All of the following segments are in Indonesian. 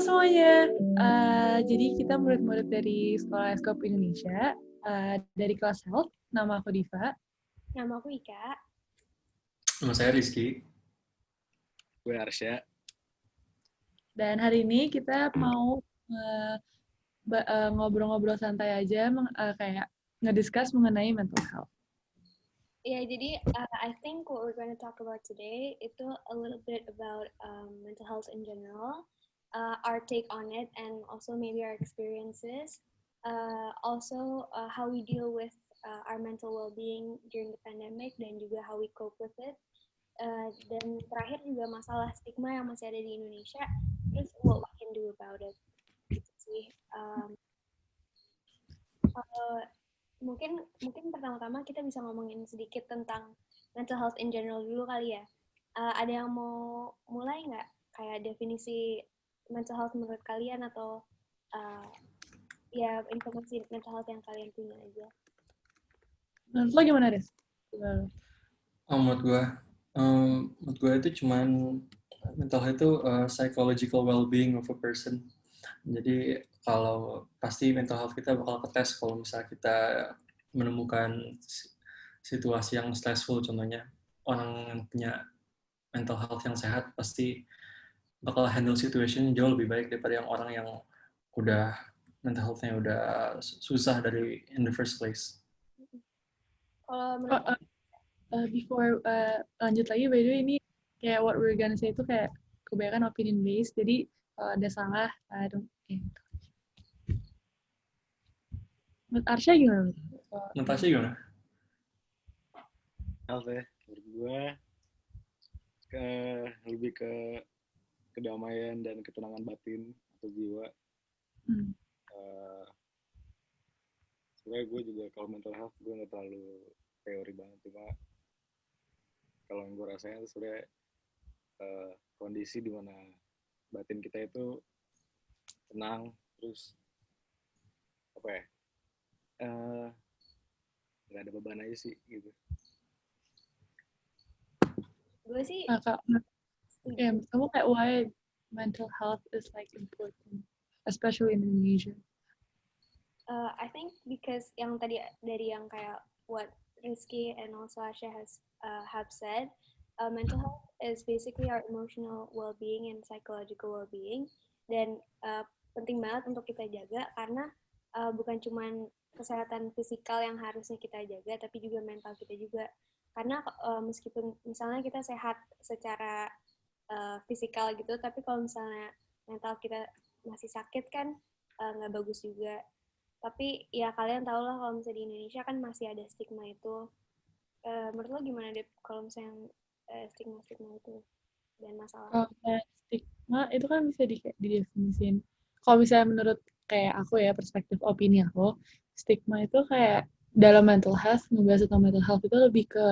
semuanya. Jadi kita murid-murid dari Sekolah Eskop Indonesia dari kelas Health. Nama aku Diva. Nama aku Ika. Nama saya Rizky. Gue Arsya. Dan hari ini kita mau ngobrol-ngobrol santai aja, kayak ngediscuss mengenai mental health. Ya, jadi I think what we're going to talk about today itu a little bit about mental health in general, our take on it, and also maybe our experiences. Also how we deal with our mental well-being during the pandemic dan juga how we cope with it. Dan terakhir juga masalah stigma yang masih ada di Indonesia, terus what we can do about it. Gitu sih. Mungkin pertama-tama kita bisa ngomongin sedikit tentang mental health in general dulu kali ya. Ada yang mau mulai nggak? Kayak definisi mental health menurut kalian atau ya informasi mental health yang kalian punya aja. Menurut lo gimana, Riz? Menurut gue itu cuman mental health itu psychological well-being of a person. Jadi kalau pasti mental health kita bakal ketes kalau misalnya kita menemukan situasi yang stressful, contohnya orang yang punya mental health yang sehat pasti bakal handle situation jauh lebih baik daripada yang orang yang udah mental health-nya udah susah dari in the first place. Kalau menurut Before lanjut lagi, by the way, ini kayak what we're gonna say itu kayak kebanyakan opinion based, jadi ada salah, Menurut Arsya gimana? Menurut Arsya gimana? Health ya, menurut gue lebih ke kedamaian dan ketenangan batin atau jiwa. Sebenarnya gue juga kalau mental health gue nggak terlalu teori banget, cuma kalau yang gue rasain itu sebenarnya kondisi di mana batin kita itu tenang, terus apa ya, nggak ada beban aja sih gitu. gue sih kamu kayak why mental health is like important, especially in Indonesia? I think because yang tadi dari yang kayak what Rizky and also Asha have said, mental health is basically our emotional well-being and psychological well-being, dan penting banget untuk kita jaga karena bukan cuman kesehatan fisikal yang harusnya kita jaga, tapi juga mental kita juga. Karena meskipun misalnya kita sehat secara fisikal gitu, tapi kalau misalnya mental kita masih sakit kan nggak bagus juga. Tapi ya kalian tau lah kalau misalnya di Indonesia kan masih ada stigma itu. Menurut lo gimana deh kalau misalnya stigma itu dan masalah? Kalau stigma itu kan bisa didefinisin. Kalau misalnya menurut kayak aku ya, perspektif opini aku, stigma itu kayak dalam mental health, ngebahas tentang mental health itu lebih ke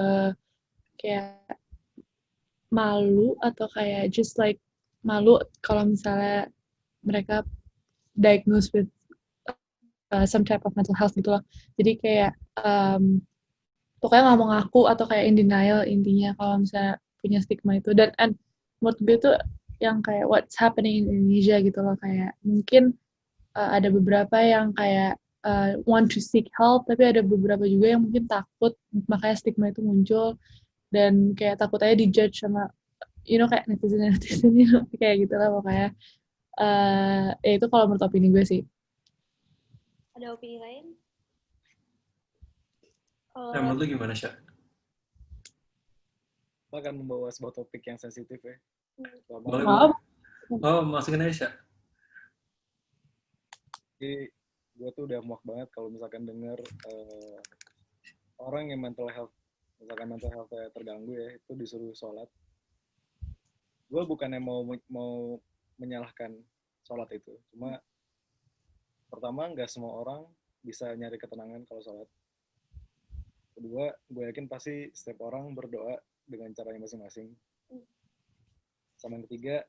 kayak malu atau kayak just like malu kalau misalnya mereka diagnosed with some type of mental health gitu loh. Jadi kayak pokoknya nggak mau ngaku atau kayak in denial intinya kalau misalnya punya stigma itu. Dan menurut gue tuh yang kayak what's happening in Indonesia gitu loh, kayak mungkin ada beberapa yang kayak want to seek help, tapi ada beberapa juga yang mungkin takut, makanya stigma itu muncul dan kayak takut aja dijudge sama kayak netizen kayak gitu lah pokoknya. Ya itu kalau menurut opini gue sih. Ada opini lain? Menurut lu gimana, Sya? Kita akan membawa sebuah topik yang sensitif ya. Boleh. Masukin aja, Sya. Jadi gue tuh udah muak banget kalau misalkan denger orang yang mental health-nya terganggu ya, itu disuruh sholat. Gue bukannya mau menyalahkan sholat itu, cuma pertama nggak semua orang bisa nyari ketenangan kalau sholat. Kedua, gue yakin pasti setiap orang berdoa dengan caranya masing-masing. Sama yang ketiga,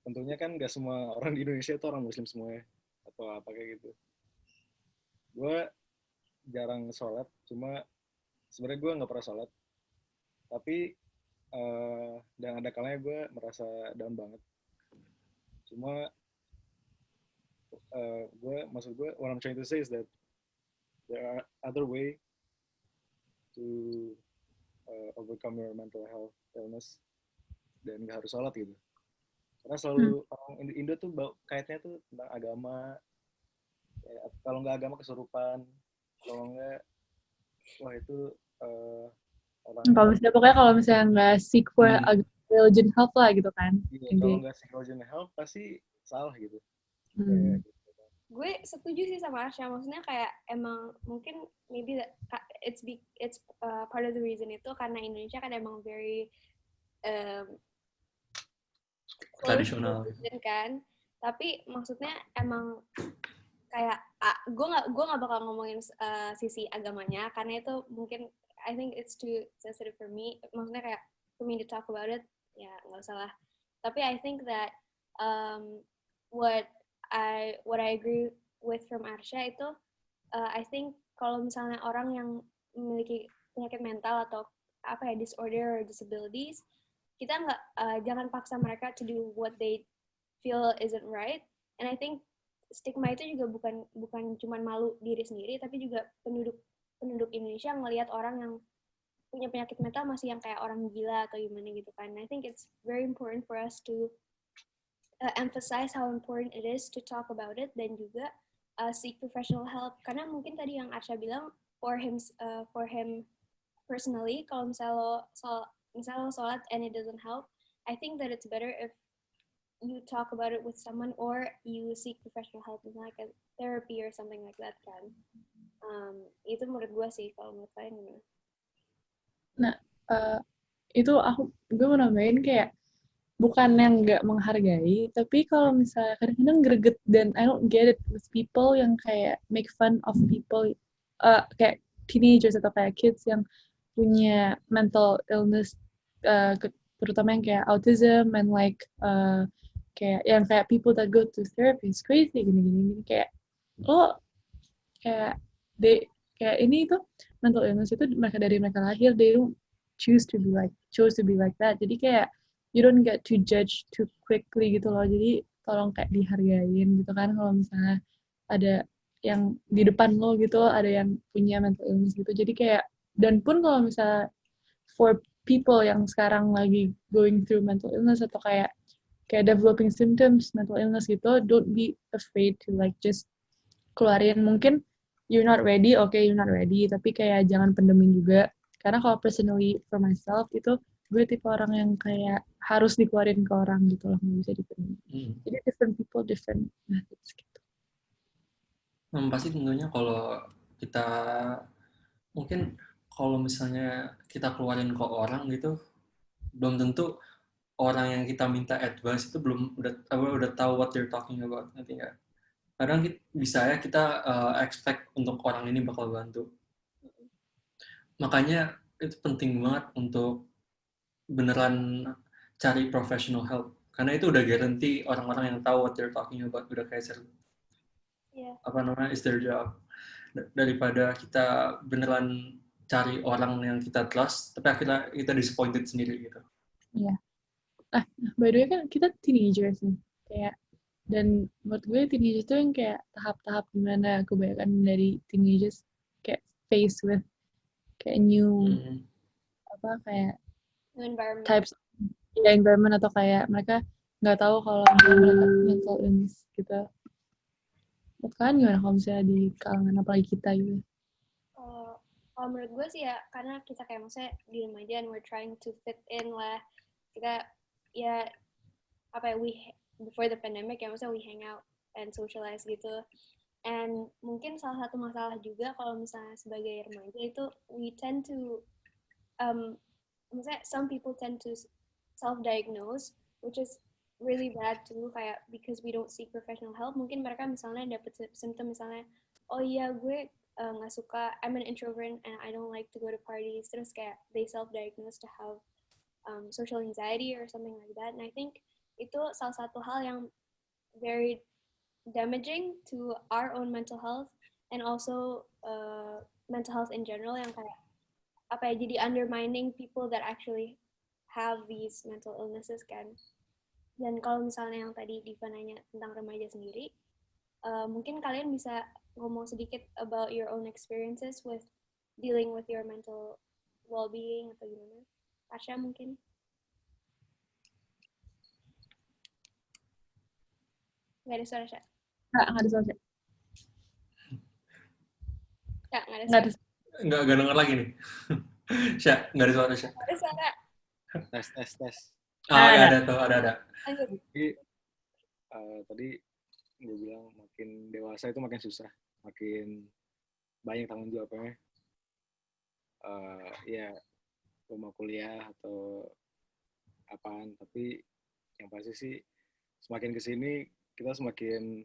tentunya kan nggak semua orang di Indonesia itu orang Muslim semua ya, atau apa kayak gitu. Gue jarang sholat, cuma sebenarnya gue nggak pernah sholat, tapi dan ada kalanya gue merasa down banget. Cuma maksud gue what I'm trying to say is that there are other way to overcome your mental health illness dan nggak harus sholat gitu. Karena selalu orang Indo tuh kaitnya tuh tentang agama. Ya, kalau nggak agama kesurupan, kalau nggak wah itu orang. Kalau misalnya nggak seek for religion help lah gitu kan. Iya, kalau nggak psychological health pasti salah gitu. Gue setuju sih sama Arsha, maksudnya kayak emang mungkin maybe it's part of the reason itu karena Indonesia kan emang very tradisional kan, tapi maksudnya emang kayak gue nggak bakal ngomongin sisi agamanya karena itu mungkin I think it's too sensitive for me, maksudnya kayak for me to talk about it ya nggak usah lah. Tapi I think that what I agree with from Arsha itu I think kalau misalnya orang yang memiliki penyakit mental atau disorder or disabilities, kita jangan paksa mereka to do what they feel isn't right. And I think stigma itu juga bukan cuma malu diri sendiri, tapi juga penduduk Indonesia ngelihat orang yang punya penyakit mental masih yang kayak orang gila atau gimana gitu kan. I think it's very important for us to emphasize how important it is to talk about it dan juga seek professional help. Karena mungkin tadi yang Arsha bilang for him personally, kalau misalnya lo sholat and it doesn't help, I think that it's better if you talk about it with someone or you seek professional help, like a therapy or something like that kan. Itu menurut gue sih, kalau menurut kalian gimana? Nah, itu gue mau nambahin kayak bukan yang nggak menghargai, tapi kalau misalnya kadang-kadang greget dan I don't get it with people yang kayak make fun of people, kayak teenagers atau kayak kids yang punya mental illness, terutama yang kayak autism and like kayak yang kayak people that go to therapy is crazy gini kayak lo kayak ini itu mental illness itu dari mereka lahir, they don't chose to be like that, jadi kayak you don't get to judge too quickly gitu loh, jadi tolong kayak dihargain gitu kan kalau misalnya ada yang di depan lo gitu ada yang punya mental illness gitu, jadi kayak dan pun kalau misalnya for people yang sekarang lagi going through mental illness atau kayak developing symptoms mental illness gitu, don't be afraid to like just keluarin. Mungkin you're not ready, you're not ready, tapi kayak jangan pendemin juga, karena kalau personally for myself itu gue tipe orang yang kayak harus dikeluarin ke orang gitu loh, nggak bisa dipendem. Jadi different people different methods gitu. Pasti tentunya kalau kita mungkin kalau misalnya kita keluarin ke orang gitu, belum tentu orang yang kita minta advice itu udah tahu what they're talking about, nanti nggak? Kadang bisa ya kita expect untuk orang ini bakal bantu. Makanya itu penting banget untuk beneran cari professional help, karena itu udah guarantee orang-orang yang tahu what they're talking about, udah kayak is their job, daripada kita beneran cari orang yang kita trust tapi akhirnya kita disappointed sendiri gitu. Iya. By the way kan kita teenagers nih, kayak dan menurut gue teenagers itu yang kayak tahap-tahap gimana kebanyakan dari teenagers kayak face with kayak new kayak environment. Types environment atau kayak mereka nggak tahu kalau mereka mental illness gitu. Menurut kalian gimana kalau misalnya di kalangan apalagi kita gitu? Kalau menurut gue sih ya, karena kita kayak maksudnya di rumah aja and we're trying to fit in lah. Kita ya before the pandemic ya maksudnya we hang out and socialize gitu. And mungkin salah satu masalah juga kalau misalnya sebagai remaja itu we tend to maksudnya some people tend to self-diagnose, which is really bad too, kayak because we don't seek professional help. Mungkin mereka misalnya dapet symptom misalnya, oh iya gue nggak suka, I'm an introvert and I don't like to go to parties, terus kayak they self-diagnose to have social anxiety or something like that. And I think itu salah satu hal yang very damaging to our own mental health and also mental health in general, yang kayak jadi undermining people that actually have these mental illnesses kan. Dan kalau misalnya yang tadi Diva nanya tentang remaja sendiri, Mungkin kalian bisa ngomong sedikit about your own experiences with dealing with your mental well-being atau gimana? Asha mungkin? Nggak ada suara, Asha? Nggak ada suara. Nggak ada Nggak suara. ada. Nggak denger lagi nih. Sya, nggak ada suara Sya. Nggak ada suara. Tes. Ah, Ada. ada tuh, ada. Lanjut. Jadi tadi gue bilang makin dewasa itu makin susah, makin banyak tanggung jawabnya. Ya, gue mau kuliah atau apaan, tapi yang pasti sih semakin kesini kita semakin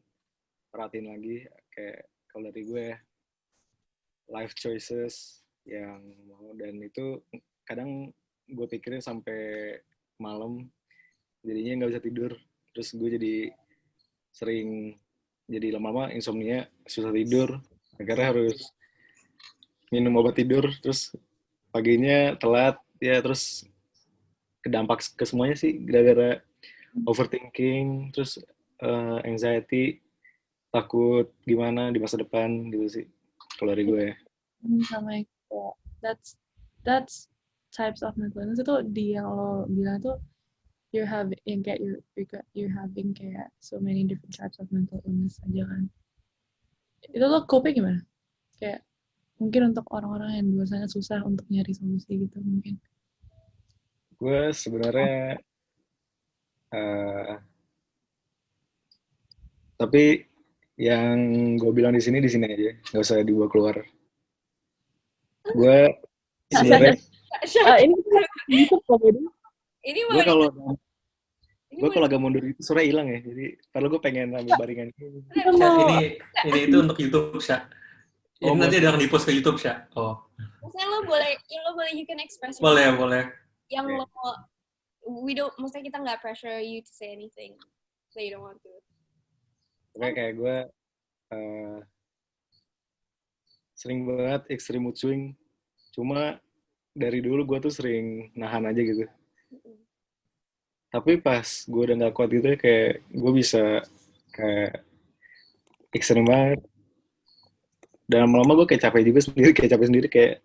perhatiin lagi, kayak kalau dari gue life choices yang mau, dan itu kadang gue pikirin sampai malam, jadinya nggak bisa tidur, terus gue jadi sering jadi lama-lama insomnia, susah tidur, akhirnya harus minum obat tidur, terus paginya telat ya, terus kedampak ke semuanya sih gara-gara overthinking, terus anxiety, takut gimana di masa depan gitu sih kalau dari gue ya. Sama yang kayak that's types of mental illness itu di yang lo bilang tuh you're having kayak so many different types of mental illness aja kan. Itu lo cope gimana? Kayak mungkin untuk orang-orang yang di luar sana susah untuk nyari solusi gitu mungkin. Gue sebenarnya tapi yang gue bilang di sini aja, nggak usah dibawa keluar. Gue sebenarnya Ini YouTube kok beda. Ini gue kalau ini agak mundur itu suara hilang ya, jadi padahal gue pengen ambil baringan ini. Sya, ini itu untuk YouTube Sya. Ini Oh, nanti boleh. akan di-post ke YouTube Sya. Oh. Maksudnya lo boleh you can express Boleh. yang Okay. lo maksudnya kita nggak pressure you to say anything that you don't want to. Oke, kayak gue sering banget extreme mood swing, cuma dari dulu gue tuh sering nahan aja gitu. Tapi pas gue udah gak kuat gitu ya, kayak gue bisa kayak ekstrim banget. Dan lama-lama gue kayak capek sendiri, kayak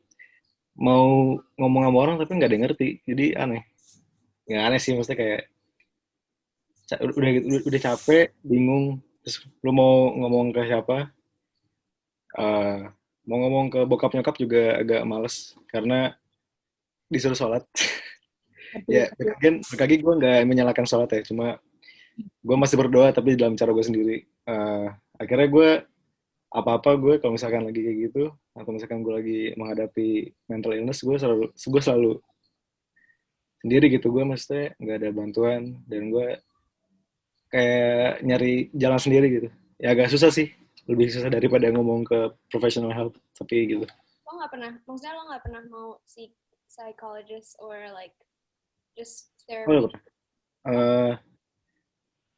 mau ngomong sama orang tapi gak ada yang ngerti. Jadi aneh. Ya aneh sih, maksudnya kayak udah capek, bingung. Terus lu mau ngomong ke siapa? Mau ngomong ke bokap nyokap juga agak males, karena disuruh sholat. Ya, berkaki gue nggak menyalahkan sholat ya, cuma gue masih berdoa tapi dalam cara gue sendiri. Akhirnya gue apa-apa gue kalau misalkan lagi kayak gitu, atau misalkan gue lagi menghadapi mental illness, gue selalu sendiri gitu. Gue maksudnya nggak ada bantuan, dan gue kayak nyari jalan sendiri gitu. Ya agak susah sih, lebih susah daripada ngomong ke professional help, tapi gitu. Lo nggak pernah mau seek psychologist or like just therapy?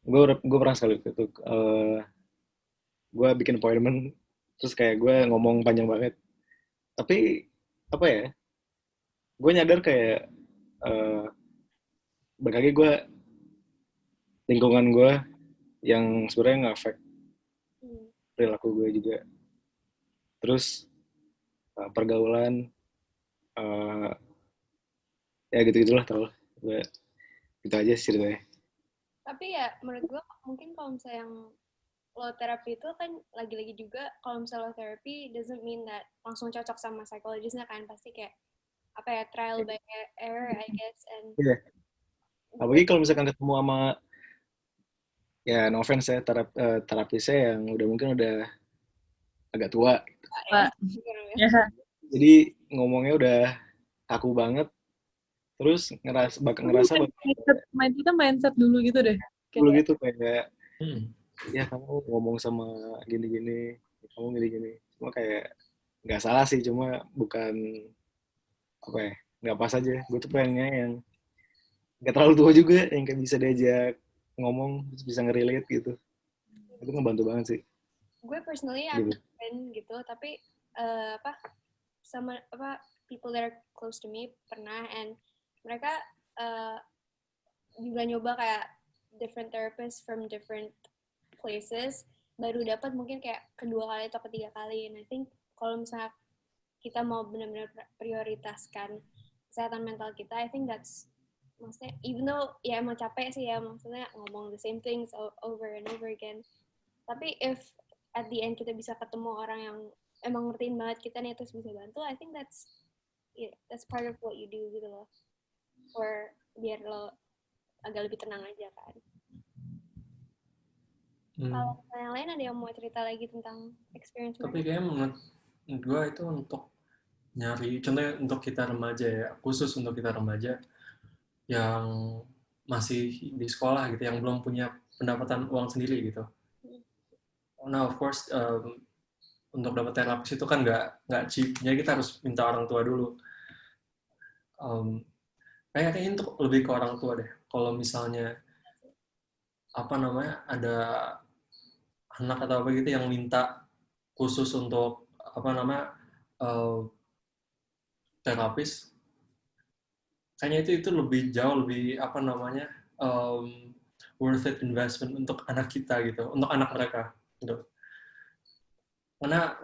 Gue pernah sekali itu. Gue bikin appointment, terus kayak gue ngomong panjang banget. Tapi apa ya? Gue nyadar kayak berkali gue lingkungan gue yang sebenarnya nge-affect perilaku gue juga. Terus pergaulan, ya gitu-gitulah, tau lah. Gitu aja sih ceritanya. Tapi ya menurut gue mungkin kalau misalnya yang lo terapi itu kan lagi-lagi juga, kalau misalnya lo terapi doesn't mean that langsung cocok sama psikologisnya kan, pasti kayak apa ya, trial by error I guess. And Iya. Apalagi kalau misalkan ketemu sama, ya no offense ya, terapisnya yang mungkin udah agak tua. Ya. Jadi ngomongnya udah kaku banget, terus ngerasa mindset dulu gitu deh. dulu gitu kayak ya kamu ngomong sama gini-gini, kamu gini-gini. Cuma kayak nggak salah sih, cuma bukan apa ya, nggak pas aja. Gue tuh pengennya yang nggak terlalu tua juga, yang kayak bisa diajak ngomong, terus bisa nge-relate gitu. Itu ngebantu banget sih. Gue personally I'm gitu, tapi sama people that are close to me pernah, and mereka juga nyoba kayak different therapists from different places, baru dapat mungkin kayak kedua kali atau ketiga kali. And I think kalau misalnya kita mau benar-benar prioritaskan kesehatan mental kita, I think that's maksudnya even though ya emang capek sih ya maksudnya ngomong the same things over and over again. Tapi if at the end kita bisa ketemu orang yang emang ngertiin banget kita nih terus bisa bantu, I think that's part of what you do gitu loh. Or biar lo agak lebih tenang aja kan. Kalau yang lain ada yang mau cerita lagi tentang experience Tapi mereka? kayaknya menurut gue itu untuk nyari, contohnya untuk kita remaja ya, khusus untuk kita remaja yang masih di sekolah gitu, yang belum punya pendapatan uang sendiri gitu. Nah, of course, untuk dapat terapis itu kan nggak cheap, jadi kita harus minta orang tua dulu. Kayaknya untuk lebih ke orang tua deh. Kalau misalnya ada anak atau apa gitu yang minta khusus untuk terapis, kayaknya itu lebih jauh lebih worth it investment untuk anak kita gitu, untuk anak mereka gitu. Karena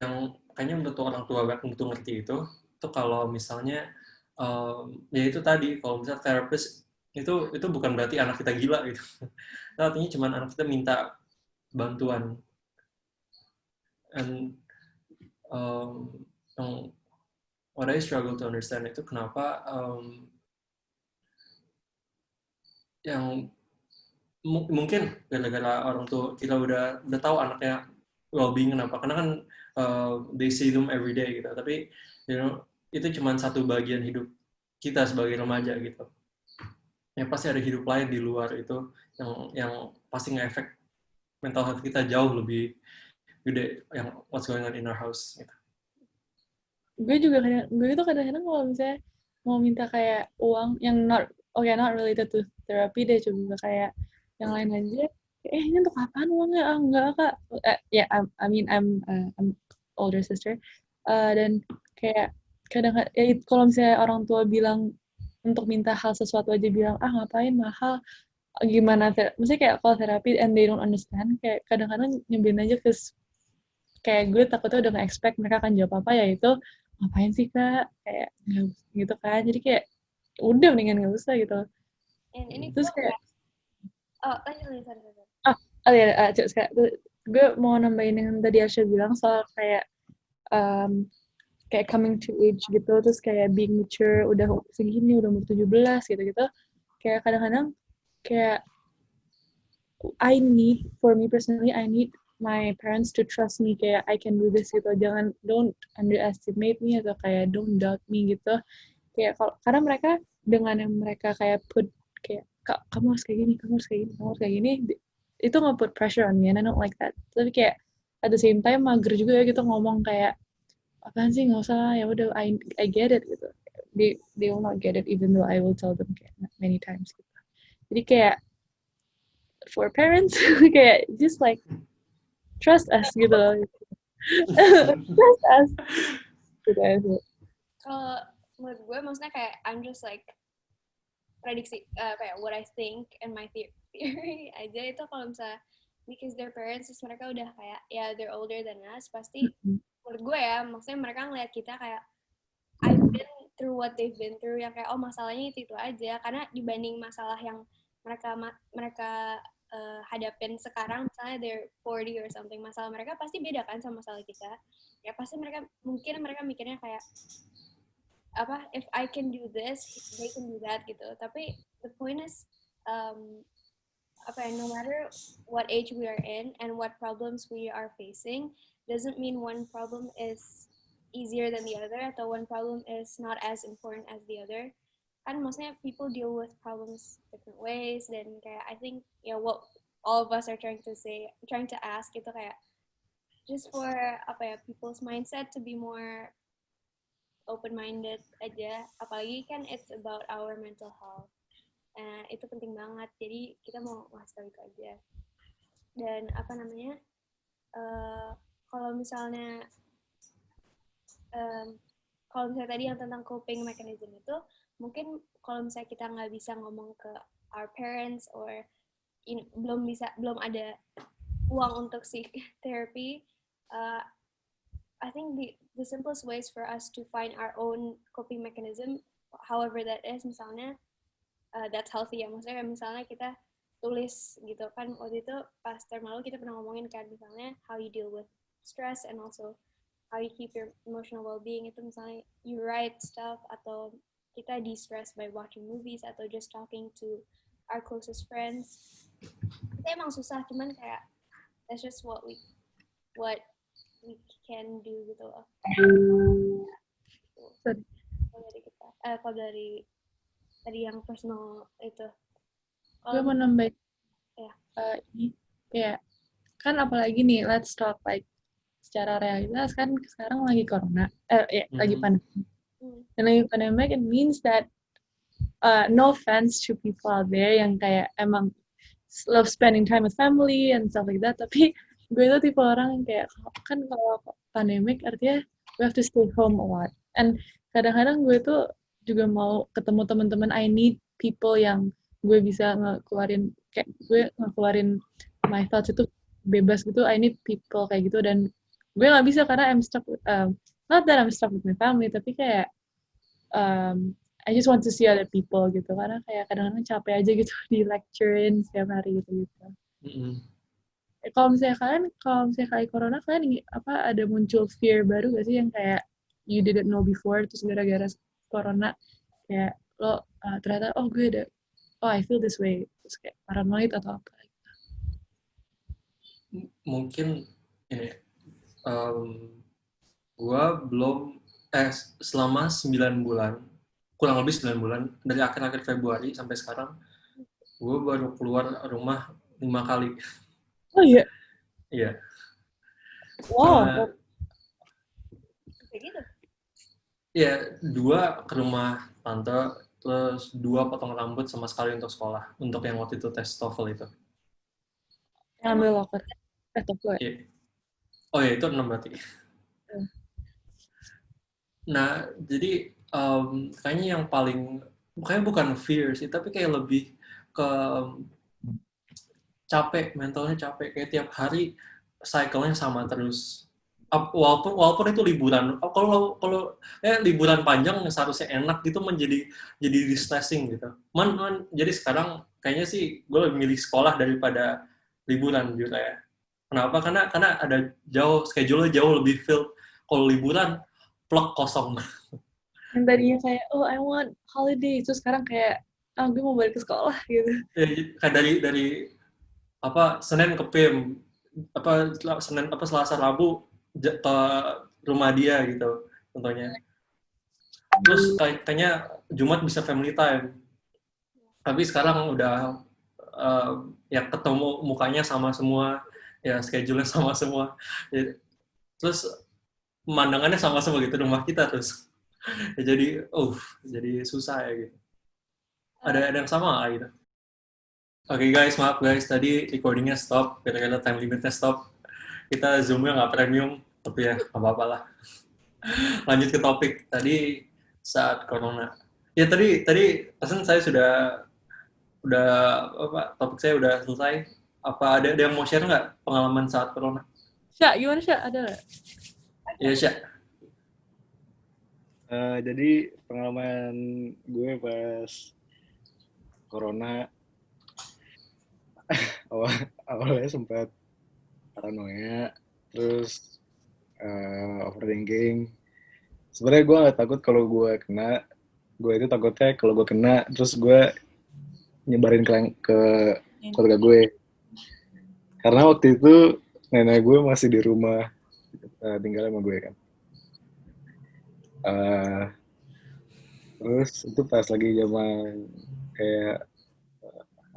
yang kayaknya untuk orang tua untuk ngerti itu kalau misalnya ya itu tadi, kalau misalnya terapis itu bukan berarti anak kita gila gitu. Itu artinya cuma anak kita minta bantuan. And what I struggle to understand itu kenapa yang mungkin gara-gara orang tua kita udah tahu anaknya well-being kenapa, karena kan they see them every day gitu, tapi itu cuma satu bagian hidup kita sebagai remaja gitu. Ya pasti ada hidup lain di luar itu yang pasti nge-efek mental health kita jauh lebih gede yang what's going on in our house gitu. Gue itu kadang-kadang kalau misalnya mau minta kayak uang yang not related to therapy deh, coba kayak yang lain aja, ini untuk apaan uangnya? Enggak kak. I mean I'm older sister, dan kayak kadang-kadang ya, kalau misalnya orang tua bilang untuk minta hal sesuatu aja bilang ngapain mahal, gimana maksudnya kayak kalau terapi and they don't understand, kayak kadang-kadang nyebelin aja, kayak gue takutnya udah nge-expect mereka akan jawab apa, ya itu ngapain sih kak, kayak gitu kan, jadi kayak udah mendingan nggak usah gitu. And ini Terus kayak gue mau nambahin yang tadi Asya bilang soal kayak kayak coming to age gitu, terus kayak being mature, udah segini, udah umur 17 gitu-gitu, kayak kadang-kadang kayak for me personally, I need my parents to trust me, kayak I can do this gitu, don't underestimate me atau kayak don't doubt me gitu, kayak karena mereka dengan yang mereka kayak put kayak kamu harus kayak gini, kamu harus kayak gini, kamu harus kayak gini, itu nge-put pressure on me and I don't like that. Tapi kayak at the same time mager juga ya gitu ngomong kayak apaan sih, nggak usah, ya udah I get it gitu. They will not get it even though I will tell them kayak many times gitu. Jadi kayak for parents kayak just like trust us gitu loh. Trust us gitu aja. Kalau menurut gue maksudnya kayak I'm just like prediksi kayak what I think and my theory aja, itu kalau misalnya because their parents terus mereka udah kayak ya they're older than us, pasti menurut gue ya maksudnya mereka ngeliat kita kayak I've been through what they've been through, yang kayak masalahnya itu aja, karena dibanding masalah yang mereka hadapin sekarang, misalnya they're 40 or something, masalah mereka pasti beda kan sama masalah kita. Ya pasti mereka mikirnya kayak if I can do this, they can do that gitu. Tapi the point is no matter what age we are in and what problems we are facing, doesn't mean one problem is easier than the other atau one problem is not as important as the other. Kan maksudnya people deal with problems different ways, dan kayak I think what all of us are trying to ask itu kayak just for people's mindset to be more open-minded aja, apalagi kan it's about our mental health. Itu penting banget, jadi kita mau ngasih tahu itu aja. Dan kalau misalnya tadi yang tentang coping mechanism itu, mungkin kalau misalnya kita nggak bisa ngomong ke our parents or belum ada uang untuk seek therapy, I think the simplest ways for us to find our own coping mechanism, however that is, misalnya that's healthy ya, maksudnya misalnya kita tulis gitu kan, waktu itu pas term lalu kita pernah ngomongin kan, misalnya how you deal with stress and also how you keep your emotional well-being, itu misalnya you write stuff, atau kita de-stress by watching movies, atau just talking to our closest friends. Itu emang susah, cuman kayak that's just what we can do gitu loh. Kalau dari kita, kalau dari yang personal itu. Gue mau nambahin Ya. ini kayak kan apalagi nih, let's talk like secara realitas kan sekarang lagi corona, lagi pandemi. Dan lagi pandemic, it means that no offense to people out there yang kayak emang love spending time with family and stuff like that, tapi gue tuh tipe orang yang kayak kan kalau pandemic artinya we have to stay home a lot, and kadang-kadang gue tuh juga mau ketemu teman-teman. I need people yang gue bisa ngeluarin, kayak gue ngeluarin my thoughts itu bebas gitu. I need people kayak gitu, dan gue nggak bisa karena I'm stuck with, not that I'm stuck with my family, tapi kayak I just want to see other people gitu, karena kayak kadang-kadang capek aja gitu di lecturein setiap hari gitu. Kalau misalnya kali corona, kalian ada muncul fear baru gak sih yang kayak you didn't know before, terus gara-gara corona kayak lo ternyata I feel this way, terus kayak paranoid atau apa? Mungkin ini gue belum selama 9 bulan, kurang lebih 9 bulan, dari akhir-akhir Februari sampai sekarang, gue baru keluar rumah 5 kali. Oh iya? Iya. Wow. Kayak gitu? Iya, 2 ke rumah tante, terus 2 potong rambut sama sekali untuk sekolah, untuk yang waktu itu tes TOEFL itu. Yang ambil locker. TOEFL ya? Iya. Oh ya, itu 6 berarti. Nah, jadi kayaknya yang paling, kayaknya bukan fear sih, tapi kayak lebih ke capek, mentalnya capek, kayak tiap hari cycle-nya sama terus. Walaupun itu liburan, kalau liburan panjang seharusnya enak gitu, jadi distressing gitu. Jadi sekarang kayaknya sih gue lebih milih sekolah daripada liburan gitu ya. Kenapa? Karena ada schedule-nya jauh lebih filled. Kalau liburan plek kosong. Yang tadinya kayak I want holiday, terus sekarang kayak gue mau balik ke sekolah gitu. Kayak dari Senin ke PIM, Selasa Rabu ke rumah dia gitu contohnya. Terus kayaknya Jumat bisa family time. Tapi sekarang udah ya ketemu mukanya sama semua, ya schedule-nya sama semua. Terus pemandangannya sama semua gitu rumah kita terus. Jadi susah ya gitu. Ada yang sama gitu. Oke guys, maaf guys, tadi recordingnya stop, gara-gara time limitnya stop. Kita Zoom-nya nggak premium, tapi ya nggak apa-apa lah. Lanjut ke topik, tadi saat corona. Ya tadi pesan saya topik saya udah selesai. Apa ada yang mau share nggak pengalaman saat corona? Sya, gimana Sya? Ada nggak? Ya Sya. Jadi pengalaman gue pas corona, awalnya sempat paranoia, terus overthinking. Sebenarnya gue nggak takut kalau gue kena, gue itu takutnya kalau gue kena terus gue nyebarin ke keluarga gue. Karena waktu itu nenek gue masih di rumah tinggal sama gue kan. Terus itu pas lagi zaman kayak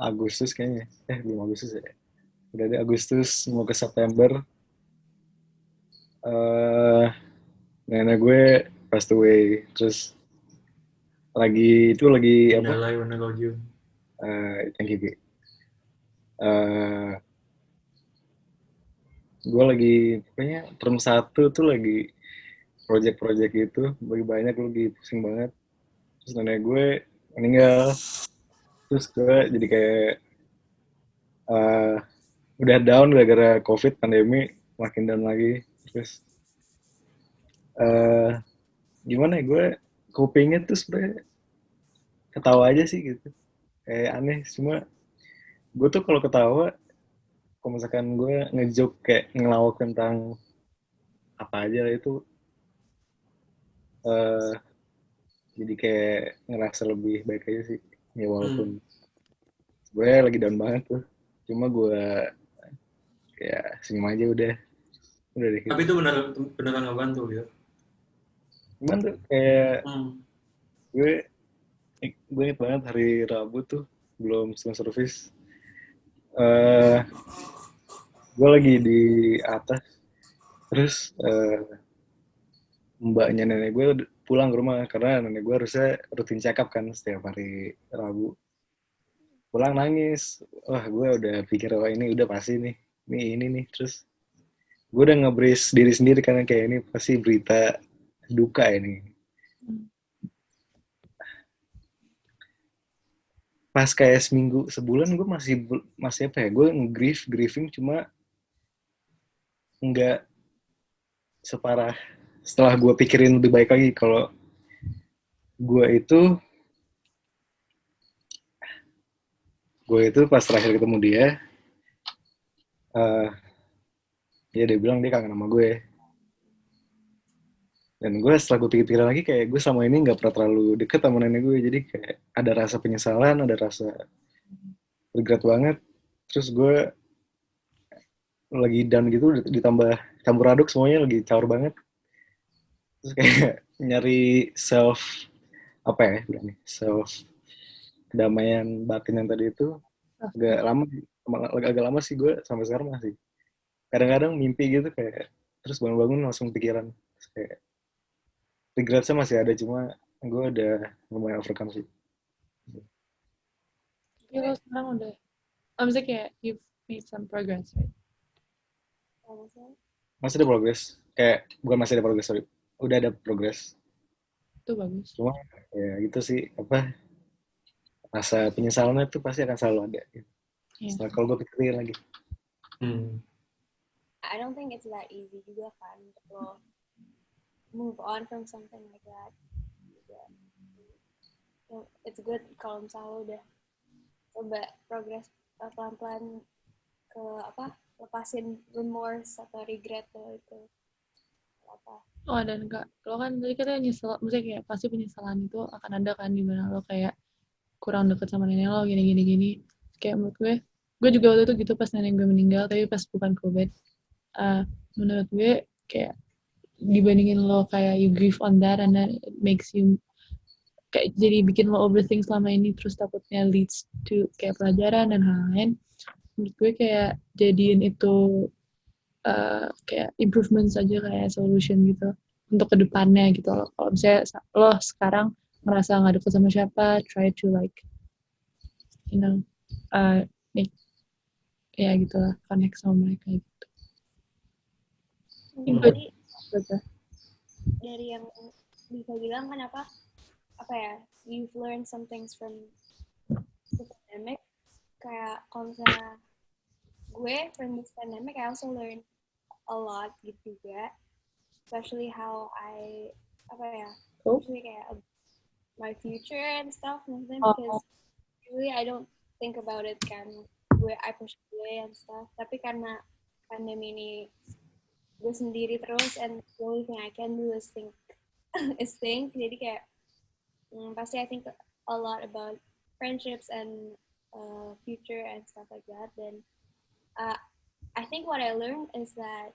Agustus kayaknya, belum Agustus ya. Udah di Agustus mau ke September, nenek gue passed away. Terus lagi thank you. Gue lagi pokoknya term 1 tuh lagi project gitu, bagi banyak, lagi pusing banget. Terus nenek gue meninggal, terus gue jadi kayak eh, udah down gara-gara COVID pandemi, makin down lagi. Terus eh gimana ya, gue kupingnya tuh sebenarnya ketawa aja sih gitu, kayak aneh. Cuma gue tuh kalau ketawa, kalau misalkan gue ngejoke kayak ngelawak tentang apa aja lah itu, eh jadi kayak ngerasa lebih baik aja sih ya, walaupun sebenarnya lagi down banget tuh. Cuma gue kayak senyum aja, udah deh Tapi gitu. itu beneran ngebantu gitu. Cuman tuh kayak Hmm. gue inget banget hari Rabu tuh belum selesai servis, eh gue lagi di atas, terus mbaknya nenek gue pulang ke rumah karena nenek gue harusnya rutin check up kan setiap hari Rabu. Pulang nangis, wah gue udah pikir wah ini udah pasti nih, ini nih. Terus gue udah nge-brace diri sendiri karena kayak ini pasti berita duka ini. Pas kayak seminggu sebulan gue masih apa ya, gue grieving cuma nggak separah setelah gue pikirin lebih baik lagi. Kalau gue itu gue itu pas terakhir ketemu dia, ya dia bilang dia kangen sama gue. Dan gue setelah gue pikir-pikir lagi, kayak gue sama ini nggak pernah terlalu deket sama nenek gue. Jadi kayak ada rasa penyesalan, ada rasa regret banget. Terus gue lagi down gitu, ditambah campur aduk semuanya lagi caur banget. Terus kayak nyari self, apa ya bilangnya, self kedamaian batin yang tadi itu agak lama, agak lama sih gue sampai sekarang masih. Kadang-kadang mimpi gitu kayak, terus bangun-bangun langsung pikiran. Terus kayak regretnya masih ada, cuma gue udah lumayan overcome sih. Tapi lo sekarang udah, maksudnya kayak you've made some progress, right? Masih ada progres, kayak bukan masih ada progres, sorry, udah ada progres. Itu bagus. Cuma ya gitu sih, apa, rasa penyesalan itu pasti akan selalu ada gitu. Yeah. Setelah kalau gue pikirin lagi. I don't think it's that easy juga kan untuk lo move on from something like that. So, it's good kalau misalnya lo udah coba progress pelan-pelan ke apa, lepasin remorse atau regret lo itu apa. Oh, dan Kak, lo kan tadi katanya nyesel, maksudnya kayak pasti penyesalan itu akan ada kan, dimana lo kayak kurang deket sama nenek lo, gini. Kayak menurut gue juga waktu itu gitu pas nenek gue meninggal, tapi pas bukan COVID. Menurut gue kayak dibandingin lo kayak you grieve on that and then it makes you kayak jadi bikin lo overthink selama ini, terus takutnya leads to kayak pelajaran dan hal lain. Menurut gue kayak jadiin itu kayak improvement saja, kayak solution gitu untuk kedepannya gitu loh. Kalau misalnya lo sekarang ngerasa nggak deket sama siapa, try to like you know make ya gitu lah, connect sama mereka gitu. Jadi dari yang bisa bilang kan apa ya, you've learned some things from the pandemic. Kayak kalau misalnya gue from this pandemic, I also learned a lot gitu juga, especially how I apa ya, actually kayak my future and stuff, maksudnya because really I don't think about it kan, I push away and stuff, tapi karena pandemi ini gue sendiri terus, and the only thing I can do is think jadi kayak pasti I think a lot about friendships and future and stuff like that. Then I think what I learned is that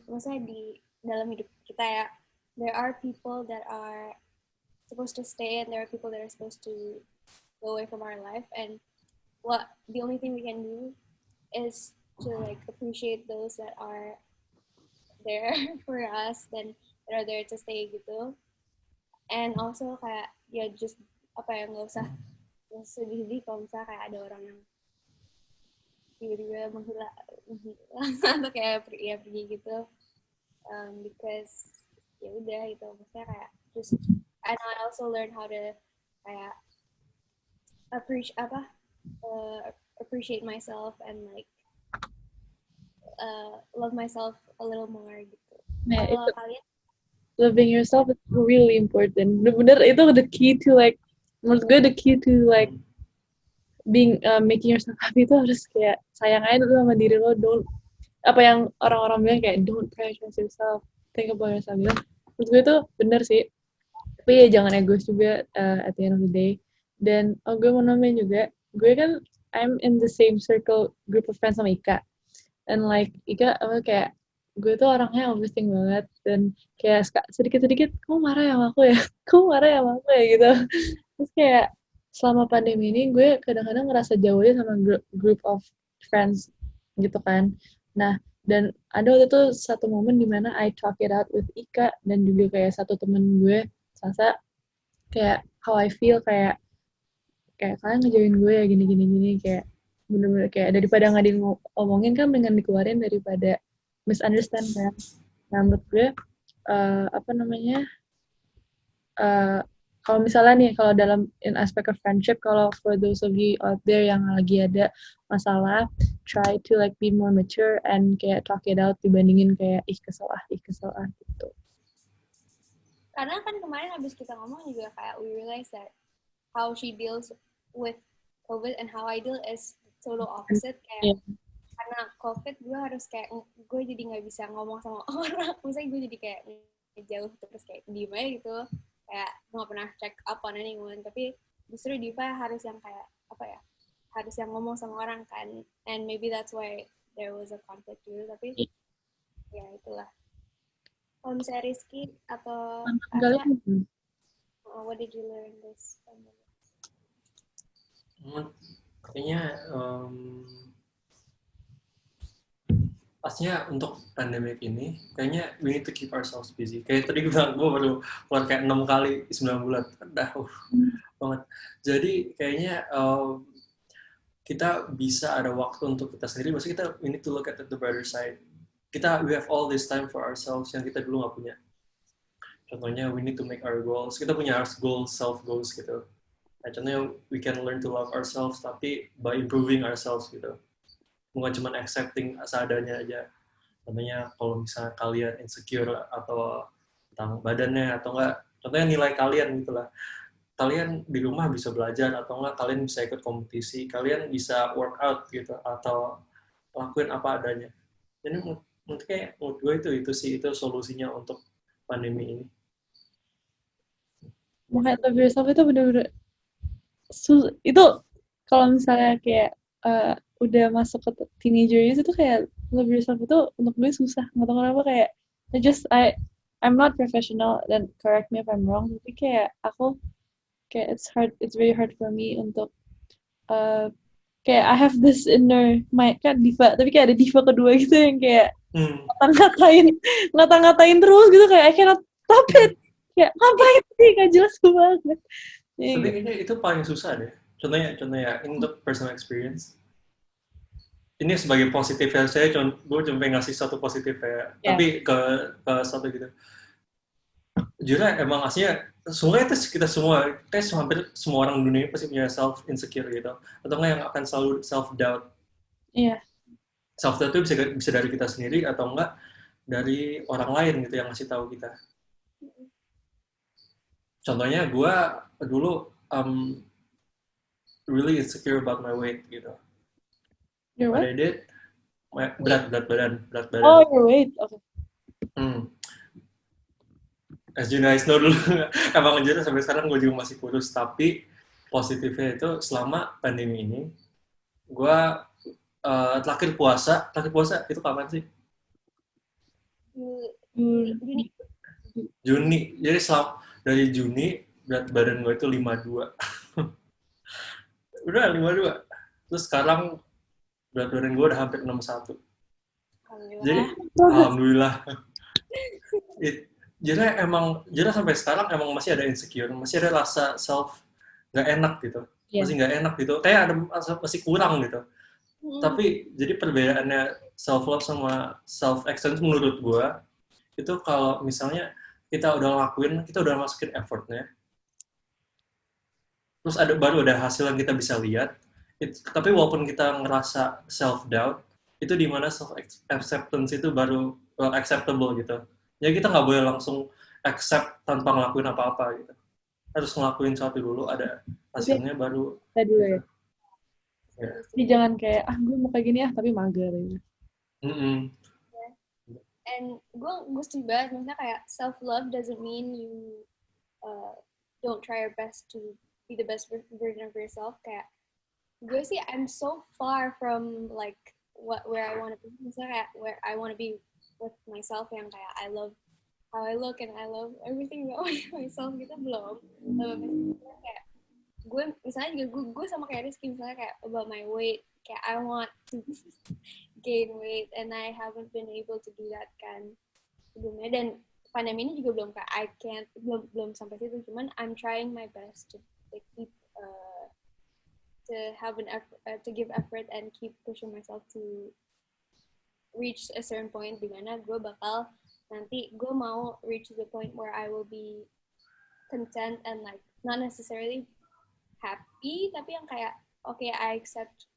maksudnya di dalam hidup kita ya, there are people that are supposed to stay and there are people that are supposed to go away from our life, and the only thing we can do is to like appreciate those that are there for us and that are there to stay gitu. And also kayak ya just apa ya, nggak usah sedih kalau misalnya kayak ada orang yang tiba-tiba menghilang atau kayak pergi gitu, because ya udah gitu, maksudnya kayak just, and I also learn how to kayak appreciate myself and like love myself a little more gitu. Nah, Kalau itu kalian loving yourself is really important. Bener-bener itu the key to like, menurut gue the key to like being making yourself happy itu harus kayak sayang aja dulu sama diri lo. Don't, apa yang orang-orang bilang kayak don't prioritize yourself, think about yourself gitu. Menurut gue itu bener sih, tapi ya jangan egois juga at the end of the day. Dan gue mau nambahin juga, gue kan I'm in the same circle group of friends sama Ika, and like Ika kayak gue tuh orangnya overthink banget, dan kayak sedikit-sedikit kamu marah ya sama aku ya, kamu marah ya sama aku ya gitu. Terus kayak selama pandemi ini gue kadang-kadang ngerasa jauh aja sama group of friends gitu kan. Nah, dan ada waktu itu satu momen dimana I talk it out with Ika dan juga kayak satu temen gue, Sasa, kayak how I feel, kayak kalian ngejauhin gue ya gini kayak bener-bener kayak daripada nggak diomongin kan dengan dikeluarin daripada misunderstand kan. Nah, menurut gue apa namanya, kalau misalnya nih, kalau dalam in aspect of friendship, kalau for those of you out there yang lagi ada masalah, try to like be more mature and kayak talk it out dibandingin kayak ih kesel ah gitu. karena kan kemarin habis kita ngomong juga kayak we realize that how she deals with COVID and how I deal is total opposite. Kayak karena COVID gue harus kayak gue jadi nggak bisa ngomong sama orang, misalnya gue jadi kayak jauh terus kayak diem aja gitu, kayak nggak pernah check up on anyone. Tapi justru Diva harus yang kayak apa ya, harus yang ngomong sama orang kan, and maybe that's why there was a conflict dulu. Tapi ya itulah. Kalau misalnya Rizky atau Asya, what did you learn this pandemic? Kayaknya pastinya untuk pandemic ini kayaknya we need to keep ourselves busy. Kayak tadi gue bilang, gue baru keluar kayak 6 kali 9 bulan, udah banget. Jadi kayaknya kita bisa ada waktu untuk kita sendiri. Maksudnya kita we need to look at the brighter side. We have all this time for ourselves yang kita dulu nggak punya. Contohnya we need to make our goals. Kita punya goals, self goals gitu. Nah, contohnya we can learn to love ourselves tapi by improving ourselves gitu. Bukan cuma accepting seadanya aja. Contohnya kalau misalnya kalian insecure atau tentang badannya atau enggak, contohnya nilai kalian gitulah. Kalian di rumah bisa belajar atau enggak kalian bisa ikut kompetisi, kalian bisa workout gitu atau lakuin apa adanya. Jadi menurut gue itu sih itu solusinya untuk pandemi ini. Makanya love yourself itu bener-bener itu kalau misalnya kayak udah masuk ke teenager years itu kayak love yourself itu untuk gue susah, nggak tahu kenapa. Kayak I'm not professional dan correct me if I'm wrong, tapi kayak aku kayak it's very hard for me untuk kayak I have this inner my kan diva, tapi kayak ada diva kedua gitu yang kayak ngata-ngatain terus gitu, kayak I cannot stop it. Kayak ngapain sih, gak jelas banget. Tapi kayaknya itu paling susah deh. Contohnya ini untuk personal experience. Ini sebagai positif ya, gue cuma pengen ngasih satu positif ya. Tapi ke satu gitu. Jujur emang aslinya semuanya itu kita semua, kayak hampir semua orang dunia pasti punya self insecure gitu, atau nggak yang akan selalu self doubt. Iya. Self doubt itu bisa dari kita sendiri atau enggak dari orang lain gitu yang ngasih tahu kita. Contohnya gue dulu really insecure about my weight gitu. What I did, berat badan. Oh, your weight, okay. As you guys know dulu, emang jujur sampai sekarang gue juga masih kurus, tapi positifnya itu selama pandemi ini, gue terakhir puasa itu kapan sih? Juni. Jadi dari Juni berat badan gue itu 52. Udah 52. Terus sekarang berat badan gue udah hampir 61. Jadi alhamdulillah. Jadi sampai sekarang emang masih ada insecure, masih ada rasa self nggak enak gitu, masih nggak enak gitu, kayak ada masih kurang gitu. Tapi jadi perbedaannya self love sama self acceptance menurut gue itu kalau misalnya kita udah lakuin, kita udah masukin effortnya, terus baru ada hasil yang kita bisa lihat, Tapi walaupun kita ngerasa self doubt, itu di mana self acceptance itu baru acceptable gitu. Jadi kita nggak boleh langsung accept tanpa ngelakuin apa-apa gitu. Harus ngelakuin satu dulu, ada hasilnya baru. Saya dulu ya. Ya. Jadi jangan kayak gue mau kayak gini tapi mager gitu. And gue setuju banget, maksudnya kayak self love doesn't mean you don't try your best to be the best version of yourself. Kayak gue sih I'm so far from like where I want to be. Misalnya kayak where I want to be with myself yang kayak I love how I look and I love everything about myself gitu belum. Kayak gue misalnya juga gue sama kayak Rizky misalnya kayak about my weight, kayak I want to gain weight and I haven't been able to do that kan sebelumnya, dan pandemi ini juga belum kayak I can't belum sampai situ, cuman I'm trying my best to keep to have an effort, to give effort and keep pushing myself to reach a certain point di mana gue bakal nanti gue mau reach the point where I will be content and like not necessarily happy tapi yang kayak okay I accept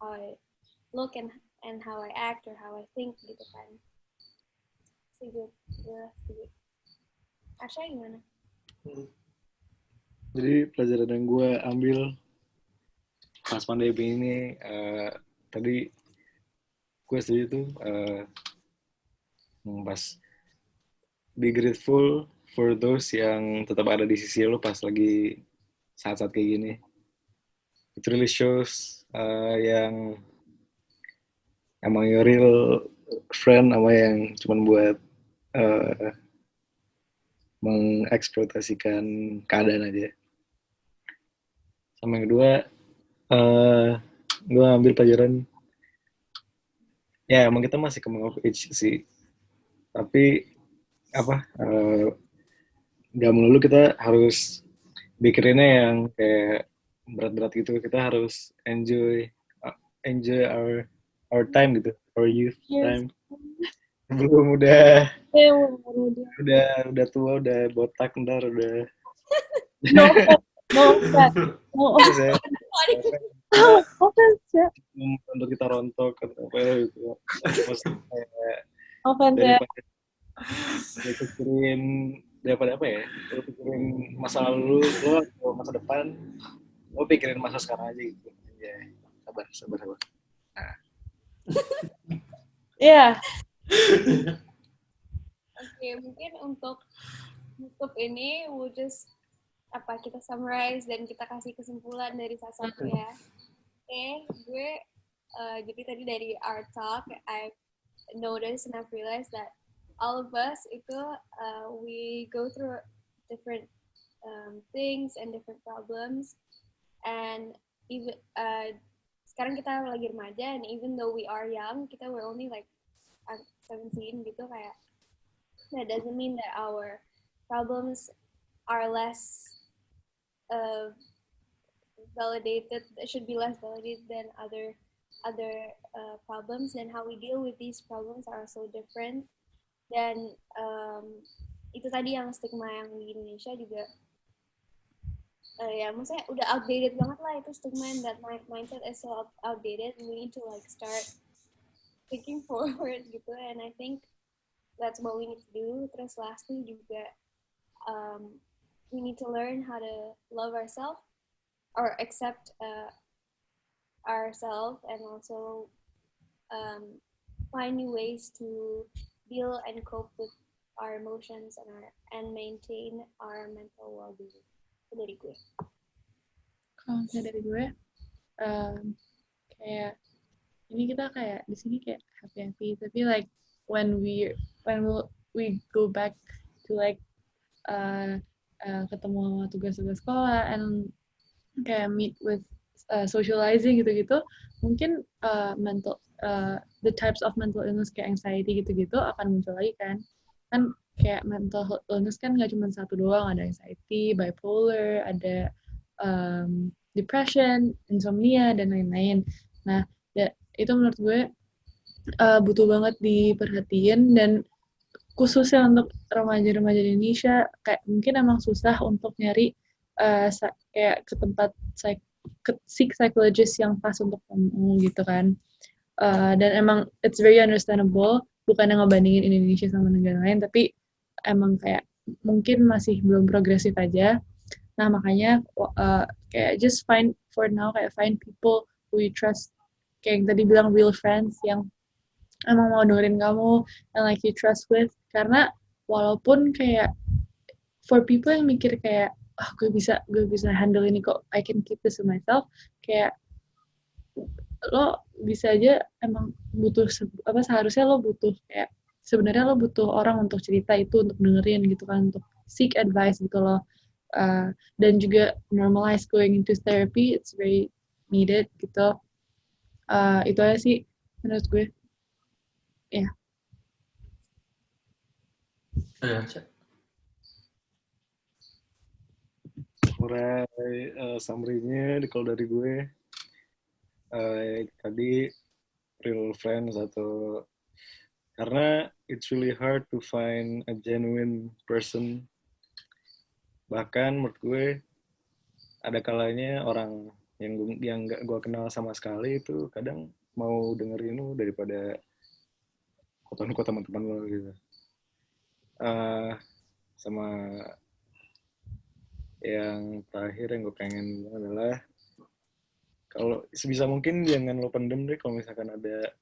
how I look and how I act or how I think gitu kan. Setuju. Asya gimana? Jadi pelajaran yang gue ambil pas pandemi ini tadi gue setuju tuh pas be grateful for those yang tetap ada di sisi lo pas lagi saat-saat kayak gini. It really shows yang emang your real friend sama yang cuman buat mengeksploitasikan keadaan aja. Sama yang kedua, gue ambil pelajaran ya emang kita masih coming of age sih, tapi nggak melulu kita harus pikirinnya yang kayak berat-berat gitu. Kita harus enjoy our time gitu, our youth time. Belum udah tua, udah botak ntar udah untuk kita rontok atau apa gitu. Daripada apa ya, lo pikirin masa lalu lo atau masa depan, lo pikirin masa sekarang aja gitu. Ya, sabar. Nah. Iya. Oke, mungkin untuk YouTube ini we'll just kita summarize dan kita kasih kesimpulan dari satu-satu ya. Gue jadi tadi dari our talk I noticed and I've realized that all of us itu we go through different things and different problems, and even sekarang kita lagi remaja, and even though we are young, we're only like 17 gitu, kayak that doesn't mean that our problems are less validated, should be less validated than other problems, and how we deal with these problems are so different. Dan itu tadi yang stigma yang di Indonesia juga ya maksudnya udah outdated banget lah itu stigma, and that mindset is so outdated, and we need to like start thinking forward gitu, and I think that's what we need to do. Terus lastly juga we need to learn how to love ourselves or accept ourselves, and also find new ways to deal and cope with our emotions and maintain our mental well-being. Itu dari gue. Kalau dari gue, kayak ini kita kayak di sini kayak happy, tapi like when we go back to like ketemu sama tugas-tugas sekolah and kayak meet with socializing gitu-gitu, mungkin the types of mental illness kayak anxiety gitu-gitu akan muncul lagi kan kayak mental illness kan nggak cuma satu doang, ada anxiety, bipolar, ada depression, insomnia, dan lain-lain. Nah, itu menurut gue butuh banget diperhatiin, dan khususnya untuk remaja-remaja di Indonesia kayak mungkin emang susah untuk nyari kayak ke tempat seek psychologist yang pas untuk kamu gitu kan. Dan emang it's very understandable, bukan yang ngebandingin Indonesia sama negara lain, tapi emang kayak mungkin masih belum progresif aja. Nah makanya kayak just find for now, kayak find people who you trust, kayak yang tadi bilang real friends yang emang mau dengerin kamu, and like you trust with. Karena walaupun kayak for people yang mikir kayak gue bisa handle ini kok, I can keep this to myself, kayak lo bisa aja emang butuh seharusnya lo butuh kayak sebenarnya lo butuh orang untuk cerita itu, untuk dengerin gitu kan, untuk seek advice gitu loh. Dan juga normalize going into therapy, it's very needed gitu. Itu aja sih menurut gue. Ya. Mulai summary-nya kalau dari gue tadi real friends, atau karena it's really hard to find a genuine person. Bahkan menurut gue ada kalanya orang yang gak gue kenal sama sekali itu kadang mau dengerin lu daripada quote-unquote teman-teman lo gitu. Sama yang terakhir yang gue pengen adalah kalau sebisa mungkin jangan lo pendem deh kalau misalkan ada,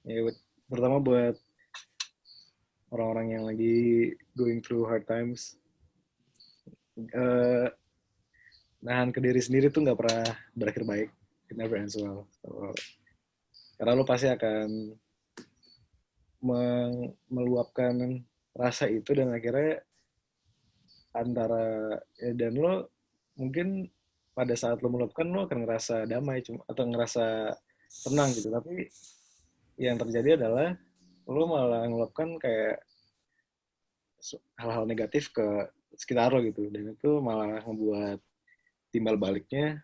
ya terutama buat orang-orang yang lagi going through hard times, nahan ke diri sendiri tuh nggak pernah berakhir baik. It never ends well. So, karena lo pasti akan meluapkan rasa itu, dan akhirnya dan lo mungkin pada saat lo meluapkan lo akan ngerasa damai atau ngerasa tenang gitu, tapi yang terjadi adalah lo malah ngeluapkan kayak hal-hal negatif ke sekitar lo gitu, dan itu malah membuat timbal baliknya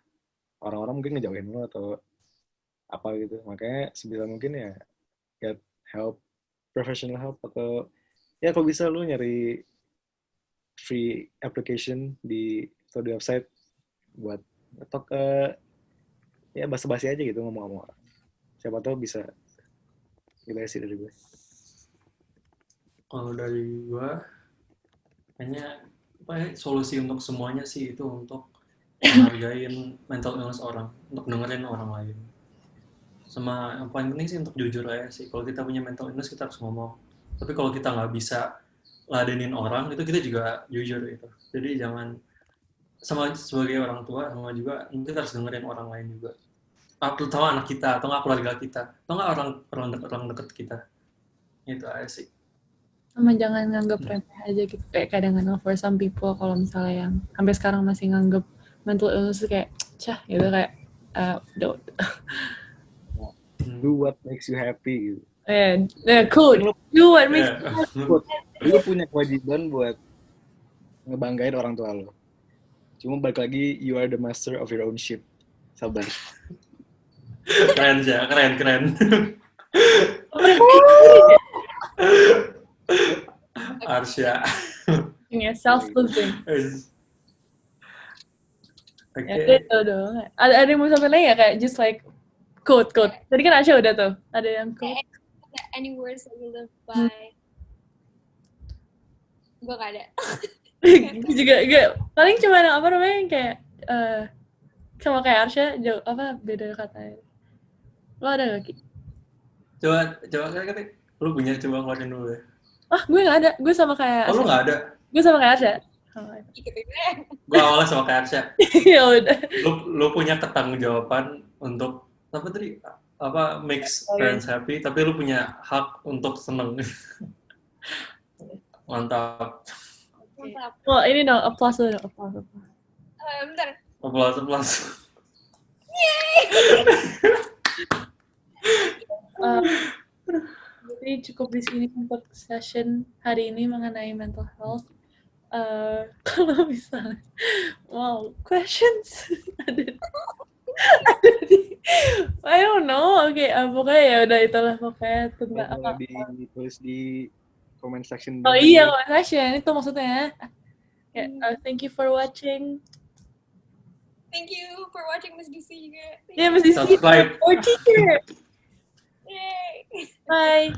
orang-orang mungkin ngejauhin lo atau apa gitu. Makanya sebisa mungkin ya get help, professional help, atau ya kalau bisa lo nyari free application di website buat ngetok ya basa-basi aja gitu, ngomong-ngomong orang. Siapa tahu bisa gitu sih dari gue. Kalau dari gue kayaknya solusi untuk semuanya sih itu untuk menghargain mental illness orang, untuk dengerin orang lain. Sama yang paling penting sih untuk jujur aja sih. Kalau kita punya mental illness kita harus ngomong. Tapi kalau kita nggak bisa ladenin orang, itu kita juga jujur gitu. Jadi jangan, sama sebagai orang tua, sama juga kita harus dengerin orang lain juga. Terutama anak kita, atau nggak keluarga kita, atau nggak orang deket kita. Itu aja sih. Sama jangan nganggap remeh aja gitu, kayak kadang-kadang for some people kalau misalnya yang sampai sekarang masih nganggap mental illness kayak cah gitu, kayak don't. Do what makes you happy gitu. Cool. Do what makes you happy. Lu punya kewajiban buat ngebanggain orang tua lo. Cuma balik lagi, you are the master of your own ship. Sabar. Keren ya, keren. Arsya. Self-loathing. Oke. Itu dong. Ada yang mau sampai lagi ya, kayak just like quote. Tadi kan Arsya udah tuh. Ada yang quote. Any words that you live by? Gue gak ada. juga paling cuma yang apa namanya kayak sama kayak Arsya jauh apa beda katanya. Lo ada gak Ki? Coba kan lu punya, coba keluarin dulu ya. Gue nggak ada, gue sama kayak Arsya. Lu nggak ada? Gue sama kayak Arsya. Gue awalnya sama kayak Arsya. Ya udah. Lu punya ketanggung-jawaban untuk apa tadi? Apa makes parents happy, tapi lu punya hak untuk seneng. Mantap. Oh ini dong, applause dulu, applause. Bentar. Applause. Jadi cukup di sini untuk session hari ini mengenai mental health. Kalau misalnya questions ada di, I don't know. Oke, pokoknya ya udah itulah pokoknya tentang apa. Ditulis di comment section. Oh iya, comment section itu maksudnya. Thank you for watching. Thank you for watching Miss DC juga. Ya, Miss DC, Subscribe. our teacher. Yay. Bye.